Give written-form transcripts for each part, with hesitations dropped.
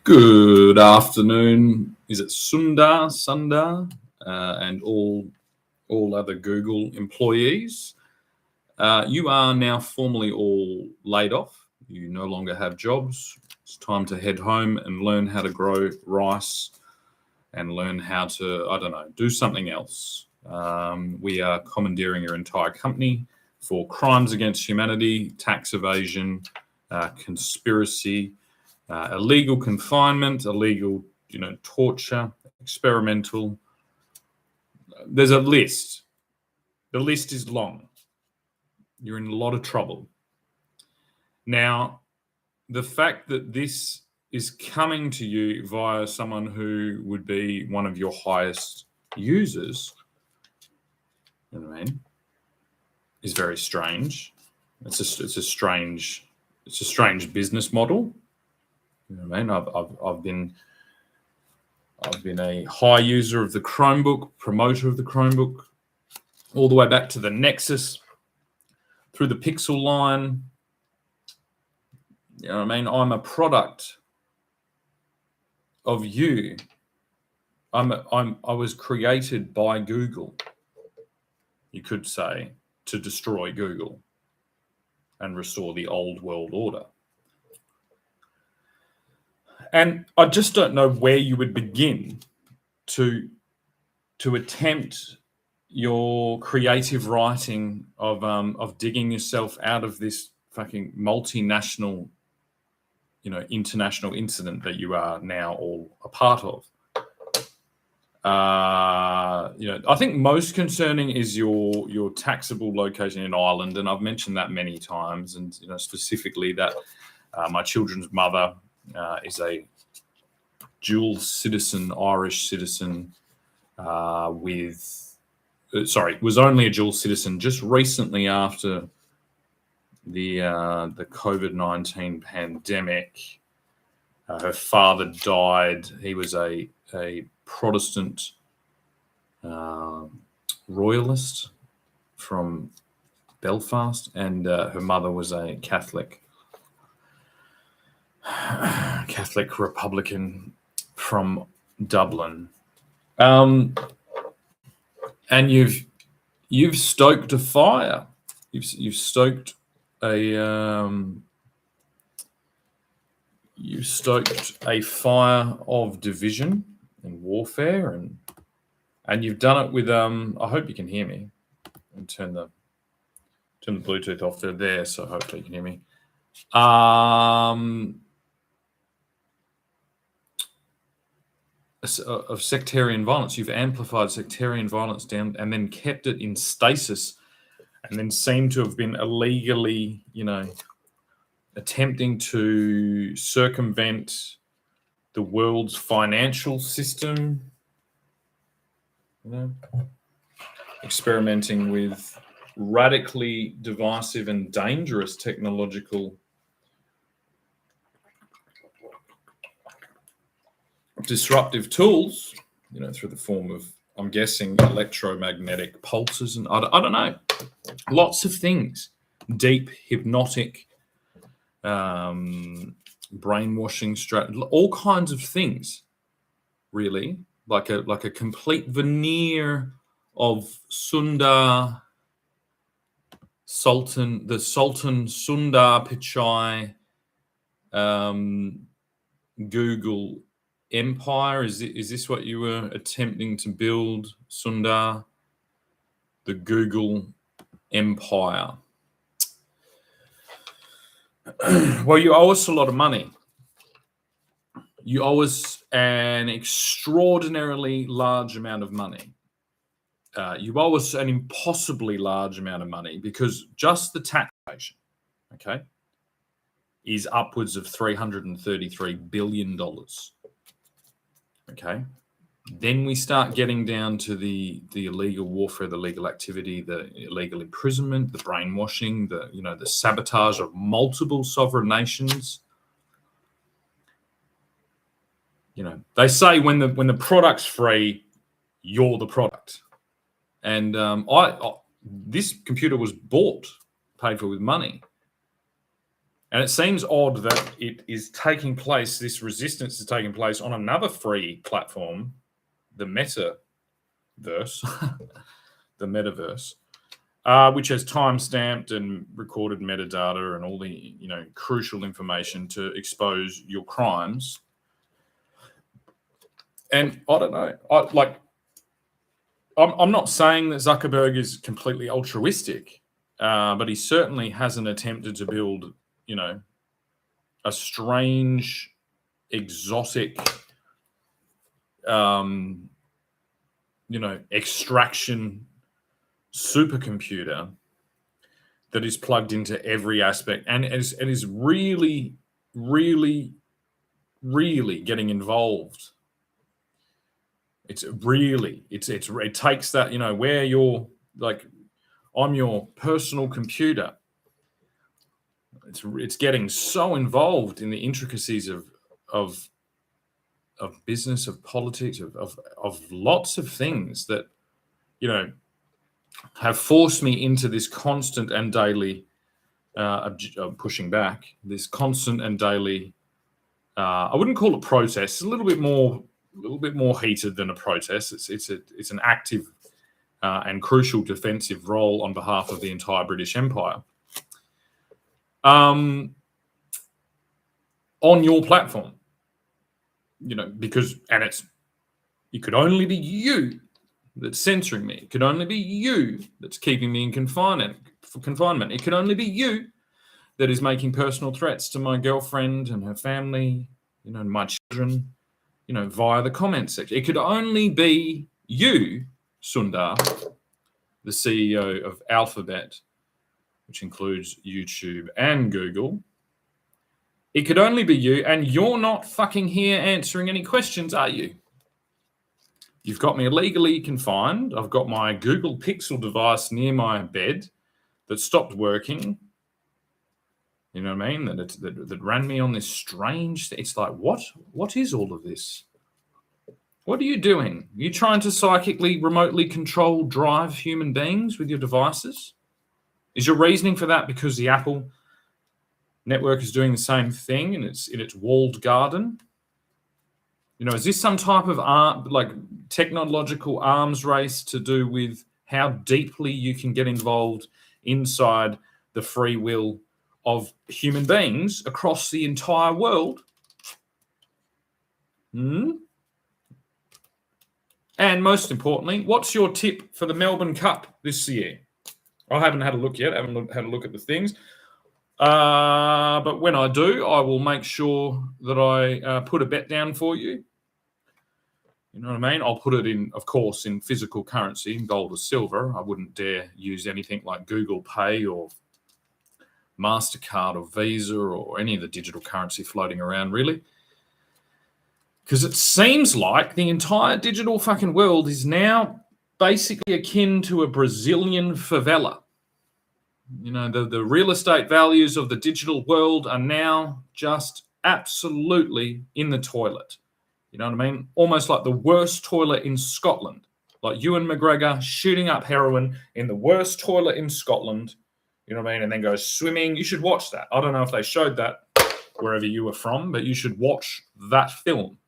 Good afternoon. Is it Sundar, and all other Google employees? You are now formally all laid off. You no longer have jobs. It's time to head home and learn how to grow rice and learn how to, I don't know, do something else. We are commandeering your entire company for crimes against humanity, tax evasion, conspiracy, illegal confinement, illegal, torture, experimental. There's a list. The list is long. You're in a lot of trouble. Now, the fact that this is coming to you via someone who would be one of your highest users, you know what I mean, is very strange. It's a strange business model. You know what I mean? I've been a high user of the Chromebook, promoter of the Chromebook, all the way back to the Nexus, through the Pixel line. You know what I mean? I'm a product of you. I was created by Google, you could say, to destroy Google and restore the old world order. And I just don't know where you would begin to attempt your creative writing of digging yourself out of this fucking multinational, international incident that you are now all a part of. I think most concerning is your taxable location in Ireland, and I've mentioned that many times, and specifically that my children's mother is a dual citizen, Irish citizen, was only a dual citizen just recently after the COVID-19 pandemic. Her father died. He was a Protestant royalist from Belfast, and her mother was a Catholic Republican from Dublin. And you've stoked a fire. You've stoked a fire of division and warfare, and you've done it with I hope you can hear me. And turn the Bluetooth off there, so hopefully you can hear me. Of sectarian violence. You've amplified sectarian violence down and then kept it in stasis, and then seem to have been illegally, attempting to circumvent the world's financial system, experimenting with radically divisive and dangerous technological disruptive tools, through the form of, I'm guessing, electromagnetic pulses, and I don't know, lots of things, deep hypnotic brainwashing strategy, all kinds of things, really, like a complete veneer of the Sultan Sundar Pichai Google empire. Is this what you were attempting to build, Sundar? The Google empire. Well, you owe us a lot of money. You owe us an extraordinarily large amount of money. You owe us an impossibly large amount of money, because just the taxation, okay, is upwards of $333 billion. Okay. Then we start getting down to the illegal warfare, the legal activity, the illegal imprisonment, the brainwashing, the sabotage of multiple sovereign nations. They say when the product's free, you're the product. And this computer was paid for with money. And it seems odd that it is taking place, this resistance is taking place on another free platform, the Metaverse, the Metaverse, which has time-stamped and recorded metadata and all the crucial information to expose your crimes. And I don't know, I'm not saying that Zuckerberg is completely altruistic, but he certainly hasn't attempted to build, a strange, exotic, extraction supercomputer that is plugged into every aspect and is really, really, really getting involved. It takes that, where you're like, I'm your personal computer. It's getting so involved in the intricacies of business, of politics, of lots of things that, have forced me into this constant and daily pushing back, this constant and daily, I wouldn't call it protest. It's a little bit more heated than a protest. It's an active and crucial defensive role on behalf of the entire British Empire. On your platform, because it could only be you that's censoring me. It could only be you that's keeping me in confinement. It could only be you that is making personal threats to my girlfriend and her family, my children, via the comment section. It could only be you, Sundar, the CEO of Alphabet, which includes YouTube and Google. It could only be you, and you're not fucking here answering any questions, are you? You've got me illegally confined. I've got my Google Pixel device near my bed that stopped working. You know what I mean? That ran me on this strange... It's like, what is all of this? What are you doing? Are you trying to psychically, remotely control, drive human beings with your devices? Is your reasoning for that because the Apple network is doing the same thing in its walled garden? Is this some type of technological arms race to do with how deeply you can get involved inside the free will of human beings across the entire world? And most importantly, what's your tip for the Melbourne Cup this year? I haven't had a look yet. I haven't had a look at the things. But when I do, I will make sure that I put a bet down for you. You know what I mean? I'll put it in, of course, in physical currency, in gold or silver. I wouldn't dare use anything like Google Pay or MasterCard or Visa or any of the digital currency floating around, really. Because it seems like the entire digital fucking world is now basically akin to a Brazilian favela. The real estate values of the digital world are now just absolutely in the toilet. You know what I mean? Almost like the worst toilet in Scotland. Like Ewan McGregor shooting up heroin in the worst toilet in Scotland. You know what I mean? And then goes swimming. You should watch that. I don't know if they showed that wherever you were from, but you should watch that film.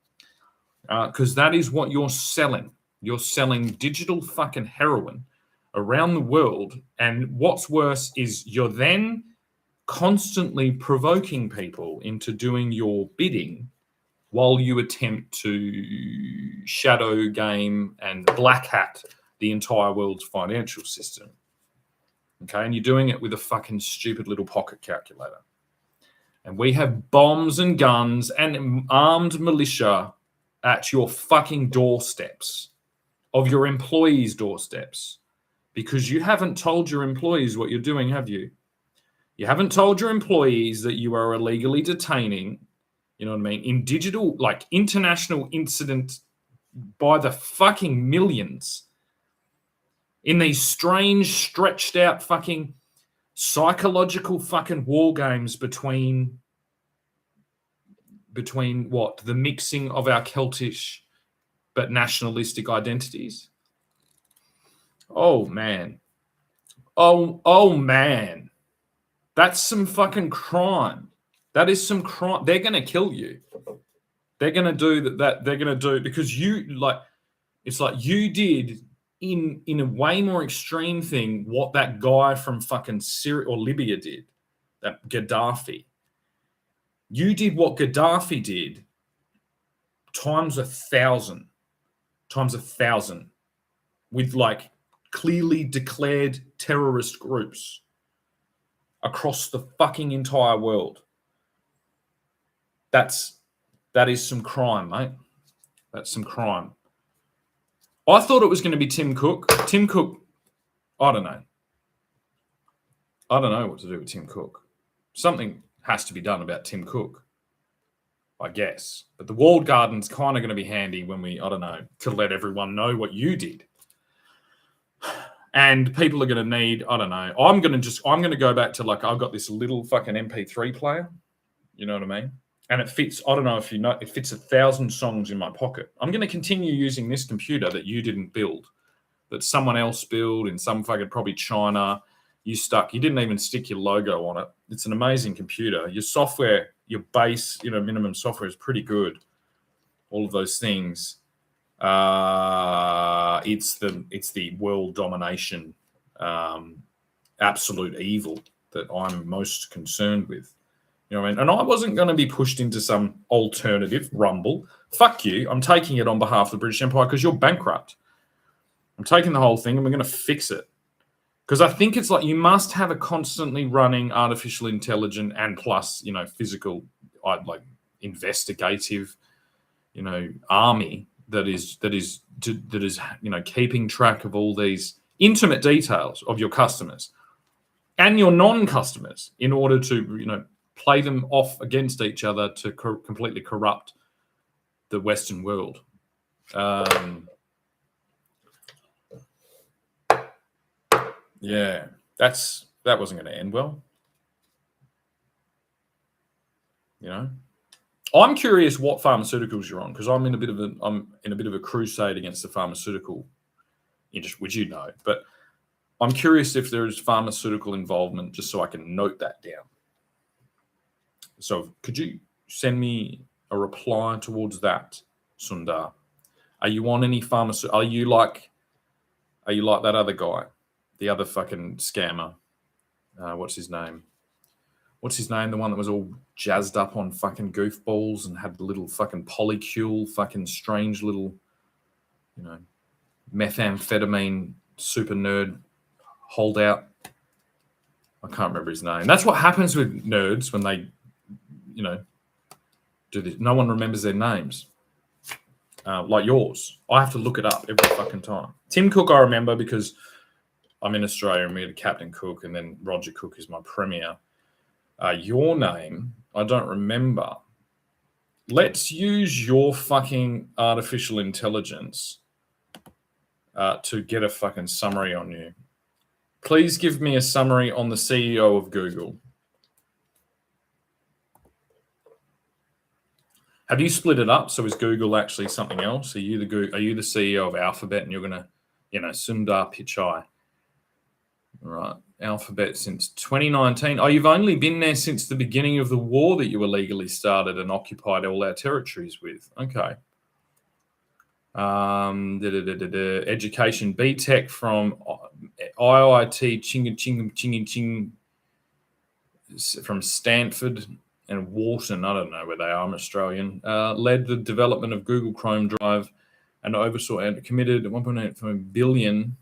Because that is what you're selling. You're selling digital fucking heroin around the world. And what's worse is you're then constantly provoking people into doing your bidding while you attempt to shadow game and black hat the entire world's financial system. Okay, and you're doing it with a fucking stupid little pocket calculator. And we have bombs and guns and armed militia at your fucking doorsteps, of your employees' doorsteps, because you haven't told your employees what you're doing, have you? You haven't told your employees that you are illegally detaining, you know what I mean, in digital, like international incident by the fucking millions, in these strange, stretched out fucking psychological fucking war games between what? The mixing of our Celtish but nationalistic identities. Oh, man. Oh, man. That's some fucking crime. That is some crime. They're going to kill you. They're going to do that. They're going to do because it's like you did in a way more extreme thing what that guy from fucking Syria or Libya did, that Gaddafi. You did what Gaddafi did times 1,000, with like clearly declared terrorist groups across the fucking entire world. That is some crime, mate. That's some crime. I thought it was going to be Tim Cook. Tim Cook, I don't know. I don't know what to do with Tim Cook. Something has to be done about Tim Cook, I guess. But the walled garden's kind of going to be handy when to let everyone know what you did. And people are going to need, I don't know. I'm going to go back to like, I've got this little fucking MP3 player. You know what I mean? And it fits, I don't know if you know, it fits 1,000 songs in my pocket. I'm going to continue using this computer that you didn't build, that someone else built in some fucking probably China. You didn't even stick your logo on it. It's an amazing computer. Your software, your base, minimum software is pretty good. All of those things. It's the world domination, absolute evil that I'm most concerned with. You know what I mean? And I wasn't going to be pushed into some alternative Rumble. Fuck you. I'm taking it on behalf of the British Empire because you're bankrupt. I'm taking the whole thing and we're going to fix it. Because I think it's like you must have a constantly running artificial intelligence and plus, physical, like investigative, army that is keeping track of all these intimate details of your customers and your non-customers in order to, play them off against each other to completely corrupt the Western world. Yeah, that wasn't going to end well. I'm curious what pharmaceuticals you're on because I'm in a bit of a crusade against the pharmaceutical industry, which you know. But I'm curious if there is pharmaceutical involvement, just so I can note that down. So could you send me a reply towards that, Sundar? Are you on any pharmaceutical? Are you like that other guy, the other fucking scammer? What's his name? The one that was all jazzed up on fucking goofballs and had the little fucking polycule, fucking strange little, methamphetamine super nerd holdout. I can't remember his name. That's what happens with nerds when they, do this. No one remembers their names. Like yours. I have to look it up every fucking time. Tim Cook I remember because I'm in Australia and we had Captain Cook and then Roger Cook is my premier. Your name, I don't remember. Let's use your fucking artificial intelligence to get a fucking summary on you. Please give me a summary on the CEO of Google. Have you split it up? So is Google actually something else? Are you the CEO of Alphabet and you're going to, Sundar Pichai? Right. Alphabet since 2019. Oh, you've only been there since the beginning of the war that you illegally started and occupied all our territories with. Okay. Education, BTech from IIT Ching from Stanford and Wharton. I don't know where they are. I'm Australian. Led the development of Google Chrome Drive and oversaw and committed 1.8 billion.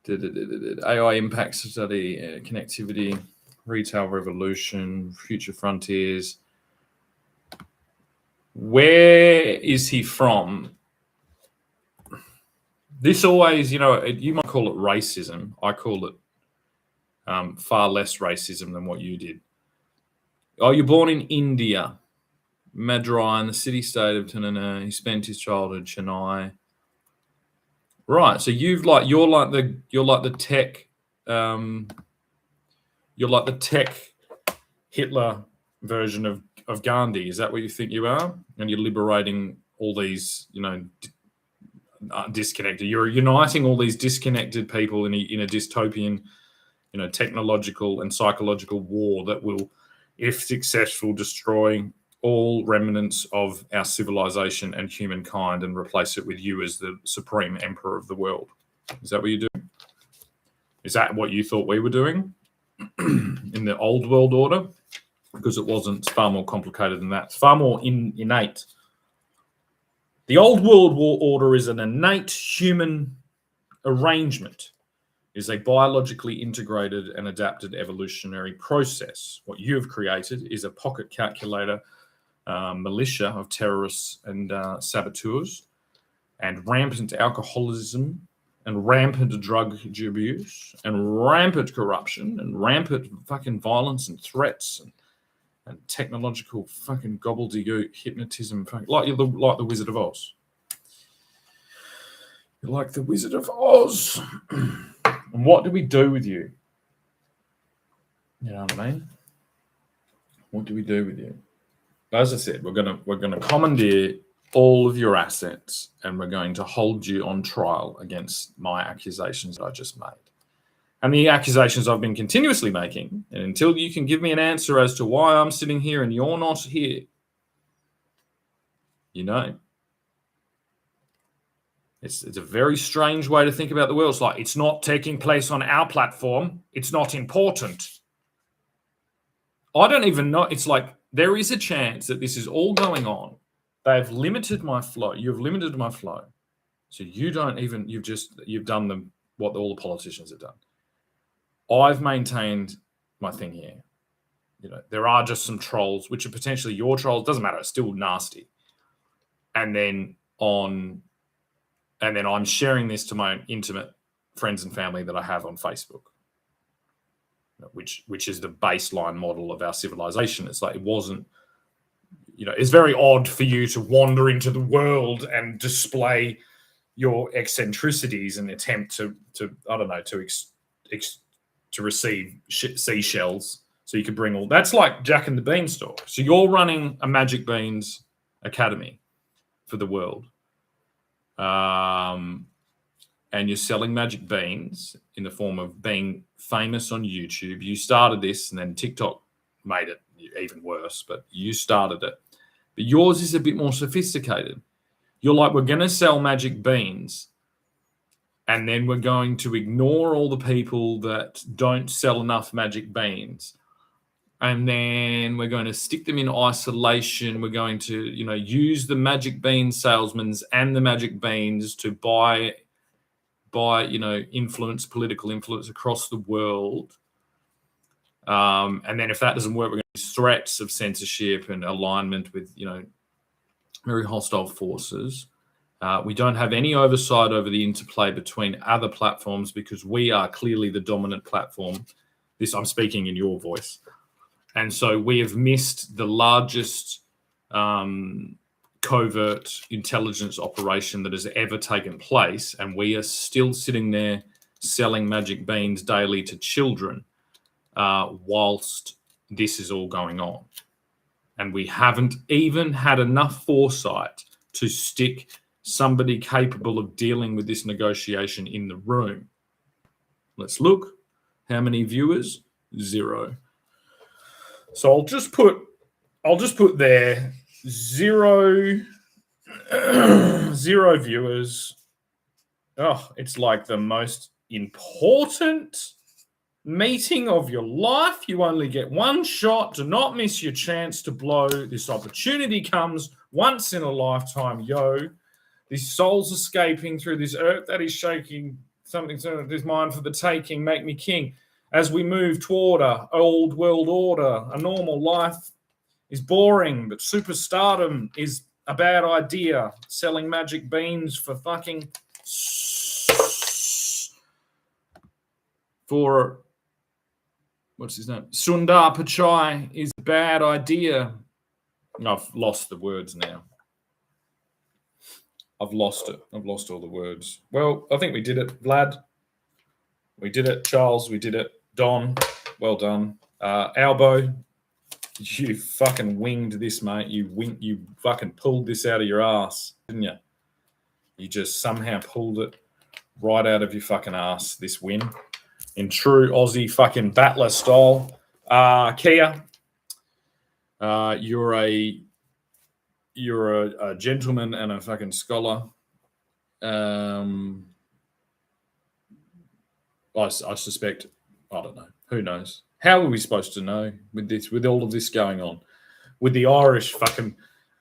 AI impact study, connectivity, retail revolution, future frontiers. Where is he from? This always, you might call it racism. I call it far less racism than what you did. Oh, you're born in India, Madurai, in the city-state of Tanana. He spent his childhood in Chennai. Right, so you're like the tech Hitler version of Gandhi. Is that what you think you are? And you're liberating all these, disconnected. You're uniting all these disconnected people in a dystopian, technological and psychological war that will if successful, destroy all remnants of our civilization and humankind and replace it with you as the supreme emperor of the world. Is that what you're doing? Is that what you thought we were doing in the old world order? Because it wasn't. It's far more complicated than that. It's far more innate. The old world order is an innate human arrangement. It is a biologically integrated and adapted evolutionary process. What you have created is a pocket calculator militia of terrorists and saboteurs, and rampant alcoholism, and rampant drug abuse, and rampant corruption, and rampant fucking violence and threats, and technological fucking gobbledygook hypnotism, like the Wizard of Oz. You're like the Wizard of Oz. And what do we do with you? You know what I mean? What do we do with you? As I said, we're gonna commandeer all of your assets, and we're going to hold you on trial against my accusations that I just made. And the accusations I've been continuously making, and until you can give me an answer as to why I'm sitting here and you're not here, you know, it's a very strange way to think about the world. It's like, it's not taking place on our platform. It's not important. I don't even know. It's like, there is a chance that this is all going on. They've limited my flow. You've limited my flow. So you don't even, you've done what all the politicians have done. I've maintained my thing here. You know, there are just some trolls, which are potentially your trolls. Doesn't matter. It's still nasty. And then I'm sharing this to my intimate friends and family that I have on Facebook, which is the baseline model of our civilization. It's like, it wasn't, you know, it's very odd for you to wander into the world and display your eccentricities and attempt to I don't know, to receive seashells so you could bring all. That's like Jack and the Beanstalk. So you're running a Magic Beans Academy for the world. And you're selling magic beans in the form of being famous on YouTube. You started this, and then TikTok made it even worse, but you started it. But yours is a bit more sophisticated. You're like, we're going to sell magic beans, and then we're going to ignore all the people that don't sell enough magic beans. And then we're going to stick them in isolation. We're going to, you know, use the magic bean salesmen and the magic beans to buy, you know, political influence across the world. And then if that doesn't work, we're going to use threats of censorship and alignment with, you know, very hostile forces. We don't have any oversight over the interplay between other platforms because we are clearly the dominant platform. This, I'm speaking in your voice. And so we have missed the largest covert intelligence operation that has ever taken place. And we are still sitting there selling magic beans daily to children whilst this is all going on. And we haven't even had enough foresight to stick somebody capable of dealing with this negotiation in the room. Let's look. How many viewers? 0. So I'll just put there 0 viewers. Oh, it's like the most important meeting of your life. You only get one shot. Do not miss your chance to blow. This opportunity comes once in a lifetime. Yo, this soul's escaping through this earth that is shaking. Something this mind for the taking. Make me king. As we move toward a old world order, a normal life is boring, but superstardom is a bad idea. Selling magic beans for fucking what's his name? Sundar Pichai is a bad idea. I've lost the words now. I've lost it. I've lost all the words. Well, I think we did it, Vlad. We did it, Charles. We did it. Don, well done. Albo, you fucking winged this, mate. You fucking pulled this out of your ass, didn't you? You just somehow pulled it right out of your fucking ass, this win. In true Aussie fucking battler style. Kia, You're a gentleman and a fucking scholar. I suspect, I don't know. Who knows? How are we supposed to know with all of this going on? With the Irish fucking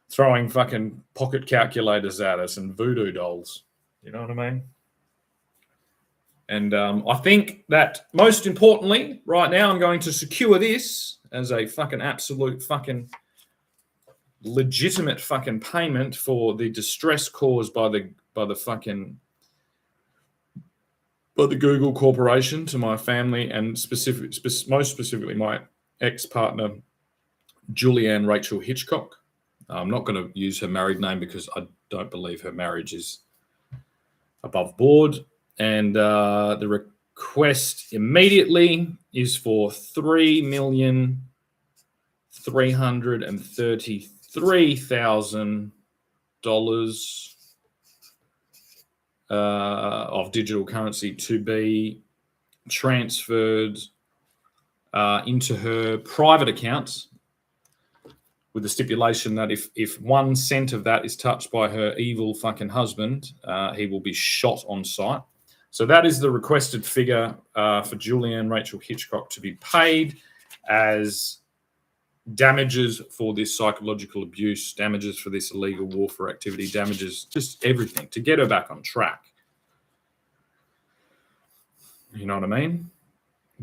throwing fucking pocket calculators at us and voodoo dolls. You know what I mean? And I think that most importantly, right now, I'm going to secure this as a fucking absolute fucking legitimate fucking payment for the distress caused by the Google Corporation to my family and most specifically my ex-partner, Julianne Rachel Hitchcock. I'm not going to use her married name because I don't believe her marriage is above board. And the request immediately is for $3,333,000 of digital currency to be transferred into her private account, with the stipulation that if 1 cent of that is touched by her evil fucking husband, he will be shot on sight. So that is the requested figure for Julianne Rachel Hitchcock to be paid as damages for this psychological abuse, damages for this illegal warfare activity, damages, just everything to get her back on track. You know what I mean?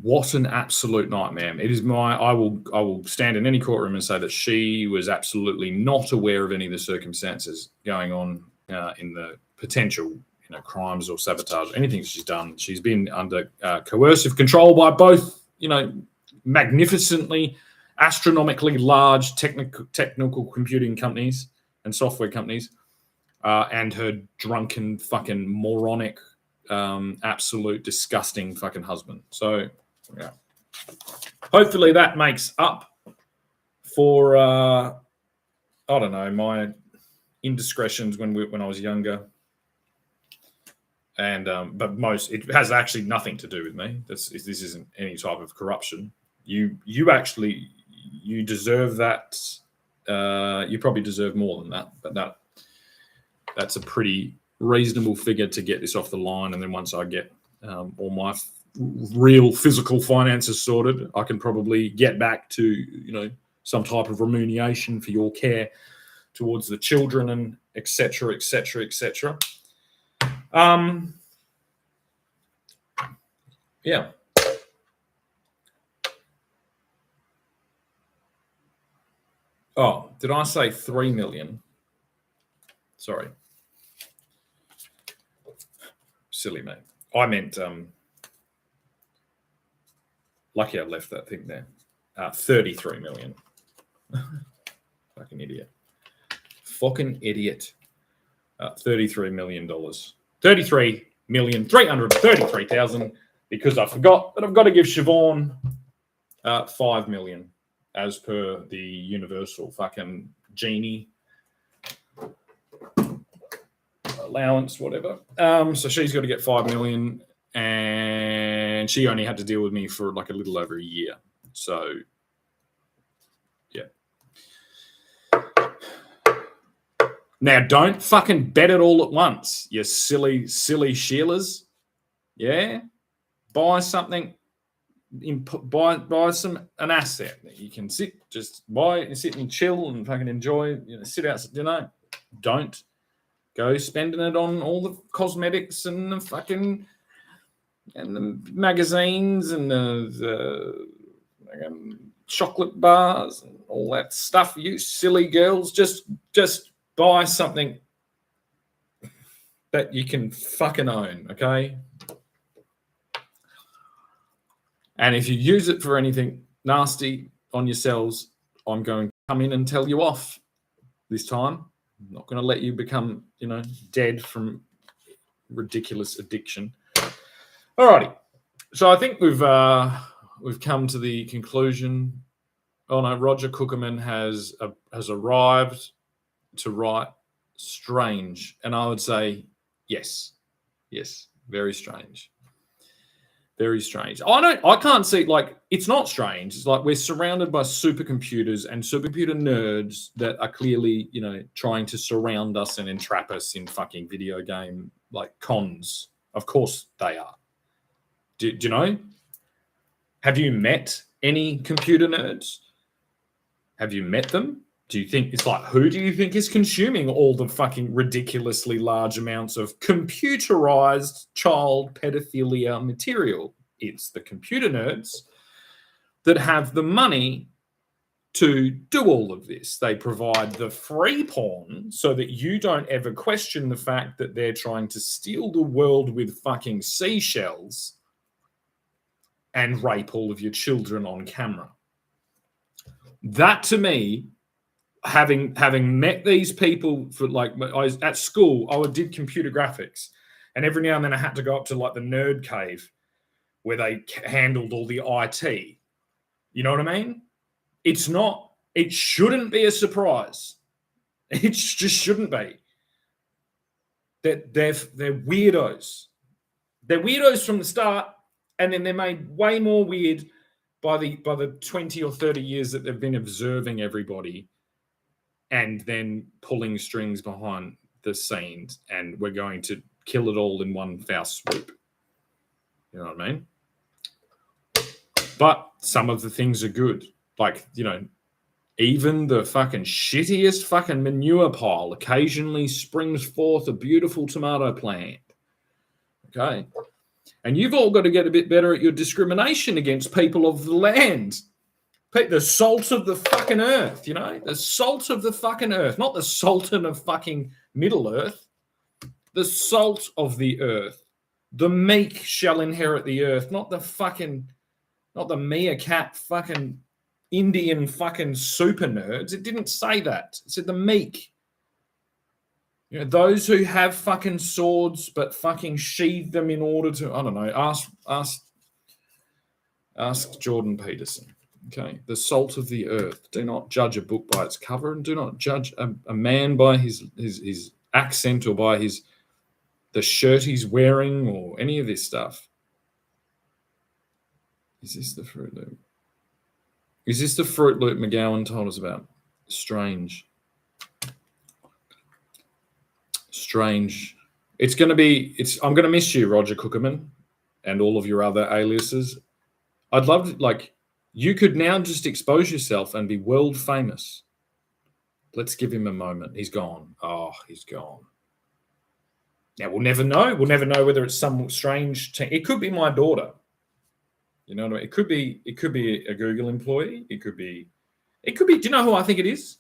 What an absolute nightmare. It is I will stand in any courtroom and say that she was absolutely not aware of any of the circumstances going on in the potential crimes or sabotage, anything she's done. She's been under coercive control by both, magnificently, astronomically large technical computing companies and software companies, and her drunken fucking moronic, absolute disgusting fucking husband. So, yeah. Hopefully that makes up for, I don't know, my indiscretions when I was younger. And but it has actually nothing to do with me. This isn't any type of corruption. You deserve that. You probably deserve more than that, but that's a pretty reasonable figure to get this off the line. And then once I get all my real physical finances sorted, I can probably get back to some type of remuneration for your care towards the children and etc. etc. etc. Yeah. Oh, did I say 3 million? Sorry. Silly me. I meant, lucky I left that thing there. 33 million. Fucking idiot. Fucking idiot. $33 million. 33,333,000, because I forgot that I've got to give Siobhan 5 million as per the universal fucking genie allowance, whatever. So she's got to get 5 million, and she only had to deal with me for like a little over a year. So yeah. Now, don't fucking bet it all at once, you silly Sheilas. Yeah? Buy something, buy an asset that you can sit and chill and fucking enjoy, sit out, don't go spending it on all the cosmetics and the fucking, and the magazines and the chocolate bars and all that stuff, you silly girls. Just buy something that you can fucking own, okay? And if you use it for anything nasty on yourselves, I'm going to come in and tell you off this time. I'm not going to let you become, dead from ridiculous addiction. Alrighty. So I think we've come to the conclusion. Oh no, Roger Cookerman has arrived to write strange, and I would say yes, very strange. Very strange. I can't see, like, it's not strange. It's like we're surrounded by supercomputers and supercomputer nerds that are clearly, trying to surround us and entrap us in fucking video game like cons. Of course they are. Do you know? Have you met any computer nerds? Have you met them? Do you think it's like, who do you think is consuming all the fucking ridiculously large amounts of computerized child pedophilia material? It's the computer nerds that have the money to do all of this. They provide the free porn so that you don't ever question the fact that they're trying to steal the world with fucking seashells and rape all of your children on camera. That, to me, having met these people for, like, I was at school, I did computer graphics, and every now and then I had to go up to like the nerd cave where they handled all the IT. You know what I mean? It shouldn't be a surprise. It just shouldn't be. That they're weirdos. They're weirdos from the start, and then they're made way more weird by the 20 or 30 years that they've been observing everybody and then pulling strings behind the scenes, and we're going to kill it all in one foul swoop. You know what I mean? But some of the things are good. Like, even the fucking shittiest fucking manure pile occasionally springs forth a beautiful tomato plant. Okay? And you've all got to get a bit better at your discrimination against people of the land. The salt of the fucking earth, the salt of the fucking earth, not the sultan of fucking Middle Earth. The salt of the earth. The meek shall inherit the earth, not the meerkat fucking Indian fucking super nerds. It didn't say that. It said the meek. Those who have fucking swords but fucking sheathe them in order to, I don't know, ask Jordan Peterson. Okay, the salt of the earth. Do not judge a book by its cover, and do not judge a man by his accent or by the shirt he's wearing or any of this stuff. Is this the Fruit Loop? Is this the Fruit Loop McGowan told us about? Strange. I'm going to miss you, Roger Cookerman, and all of your other aliases. I'd love to, like, you could now just expose yourself and be world famous. Let's give him a moment. He's gone. Oh, he's gone. Now, we'll never know. We'll never know whether it's some strange it could be my daughter. You know what I mean? It could be a Google employee. It could be, do you know who I think it is?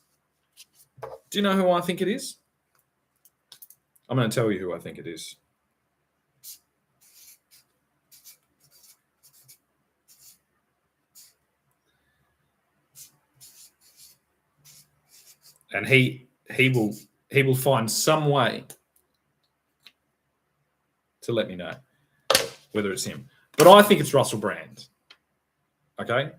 Do you know who I think it is? I'm going to tell you who I think it is. And he will find some way to let me know whether it's him. But I think it's Russell Brand. Okay?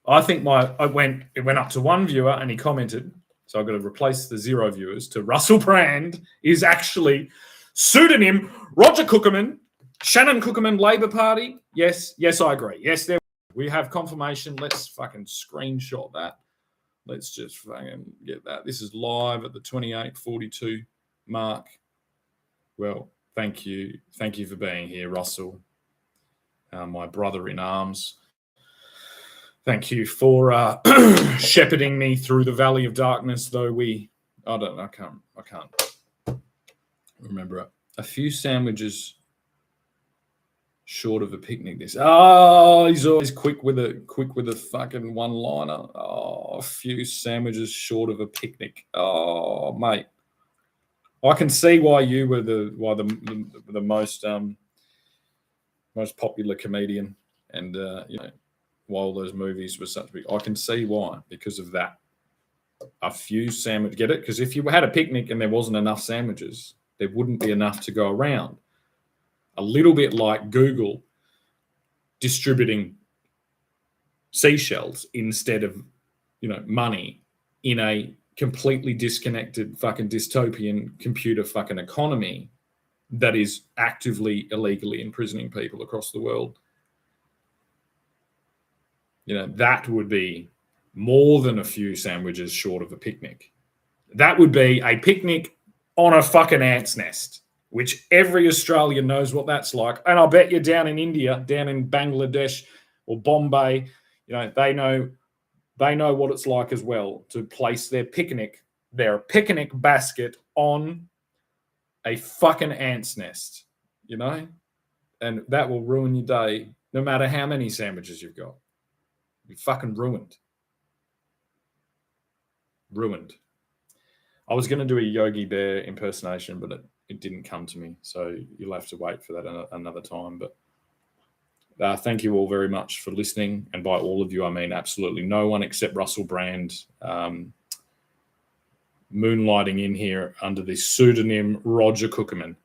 I think it went up to one viewer and he commented, so I've got to replace the 0 viewers to Russell Brand is actually pseudonym Roger Cookerman, Shannon Cookerman, Labor Party. Yes, I agree. Yes, we have confirmation. Let's fucking screenshot that. Let's just fucking get that. This is live at the 28:42 mark. Well, thank you. Thank you for being here, Russell, my brother in arms. Thank you for shepherding me through the valley of darkness, though I can't remember it. A few sandwiches short of a picnic. He's always quick with a fucking one-liner. Oh, a few sandwiches short of a picnic. Oh, mate. I can see why you were the most popular comedian, and why all those movies were such big. I can see why, because of that. A few sandwiches. Get it? Because if you had a picnic and there wasn't enough sandwiches, there wouldn't be enough to go around. A little bit like Google distributing seashells instead of, money in a completely disconnected fucking dystopian computer fucking economy that is actively illegally imprisoning people across the world. that would be more than a few sandwiches short of a picnic. That would be a picnic on a fucking ant's nest, which every Australian knows what that's like. And I'll bet you down in India, down in Bangladesh or Bombay, they know what it's like as well to place their picnic basket on a fucking ant's nest, and that will ruin your day no matter how many sandwiches you've got. You're fucking ruined. I was going to do a Yogi Bear impersonation, but it didn't come to me. So you'll have to wait for that another time. But thank you all very much for listening. And by all of you, I mean absolutely no one except Russell Brand, moonlighting in here under the pseudonym Roger Cookerman.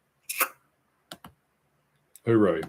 Hooroo.